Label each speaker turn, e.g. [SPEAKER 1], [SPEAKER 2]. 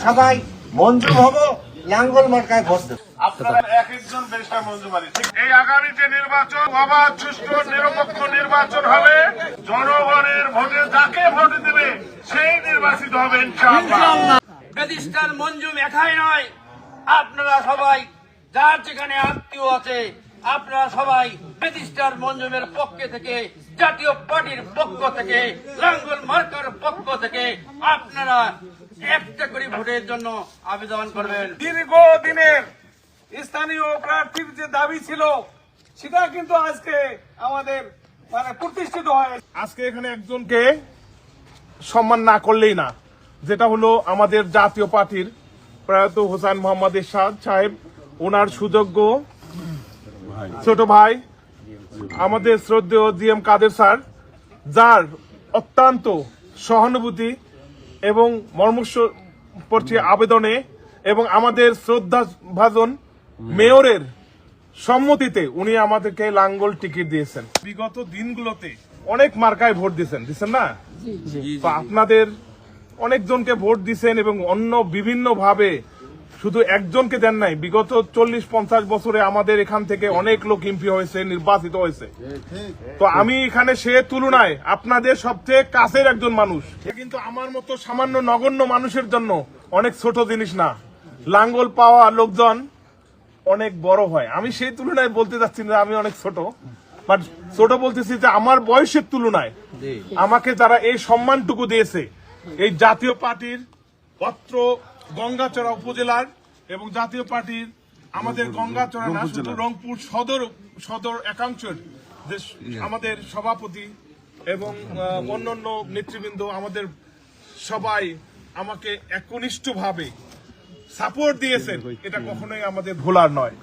[SPEAKER 1] সবাই মঞ্জুর হব, লাঙ্গল মার্কায় ভোট দেব।
[SPEAKER 2] আপনারা এক একজন ব্যারিস্টার মঞ্জুর আলী। এই আগামী যে নির্বাচন অবাধ, সুষ্ঠু, নিরপেক্ষ নির্বাচন হবে, জনগণের ভোটে যাকে ভোট দেবে সেই নির্বাচিত হবে ইনশাআল্লাহ।
[SPEAKER 3] ব্যারিস্টার মঞ্জুম একাই নয়, আপনারা সবাই যার যেখানে আত্মীয় আছে আপনারা সবাই ব্যারিস্টার মঞ্জুমের পক্ষ থেকে, জাতীয় পার্টির পক্ষ থেকে, লাঙ্গল মার্কার পক্ষ থেকে আপনারা একটা করে ভোটের জন্য আবেদন করবেন।
[SPEAKER 2] দীর্ঘদিনের স্থানীয় প্রার্থীর যে দাবি ছিল সেটা কিন্তু আজকে আমাদের প্রতিষ্ঠিত হয়। আজকে এখানে একজনকে সম্মান না করলেই না, যেটা হলো আমাদের জাতীয় পার্টির প্রয়াত হোসেন মোহাম্মদ এরশাদ সাহেব, ওনার সুযোগ্য ছোট ভাই আমাদের শ্রদ্ধেয় জিএম কাদের স্যার, যার অত্যন্ত সহানুভূতি এবং মর্মস্পর্শী আবেদনে এবং আমাদের শ্রদ্ধাভাজন মেয়রের সম্মতিতে উনি আমাদেরকে লাঙ্গল টিকিট দিয়েছেন। বিগত দিনগুলোতে অনেক মার্কায় ভোট দিচ্ছেন না? তো আপনাদের অনেকজনকে ভোট দিচ্ছেন এবং অন্য বিভিন্ন ভাবে, শুধু একজনকে দেন নাই। বিগত 40-50 বছরে আমাদের এখান থেকে অনেক লোক এমপি হয়েছে, নির্বাচিত হয়েছে। তো আমি এখানে সে তুলনায় আপনাদের সবচেয়ে কাছের একজন মানুষ, কিন্তু আমার মতো সামান্য নগণ্য মানুষের জন্য অনেক ছোট জিনিস না। লাঙ্গল পাওয়া লোকজন অনেক বড় হয়। আমি সেই তুলনায় বলতে চাচ্ছি না আমি অনেক ছোট, বাট ছোট বলতেছি যে আমার বয়সের তুলনায় আমাকে যারা এই সম্মানটুকু দিয়েছে, এই জাতীয় পার্টির পত্র গঙ্গাচড়া উপজেলার এবং জাতীয় পার্টির আমাদের গঙ্গাচড়া না শুধু রংপুর সদর একাংশের যে আমাদের সভাপতি এবং অন্যান্য নেতৃবৃন্দ, আমাদের সবাই আমাকে একনিষ্ঠভাবে সাপোর্ট দিয়েছেন, এটা কখনোই আমাদের ভোলার নয়।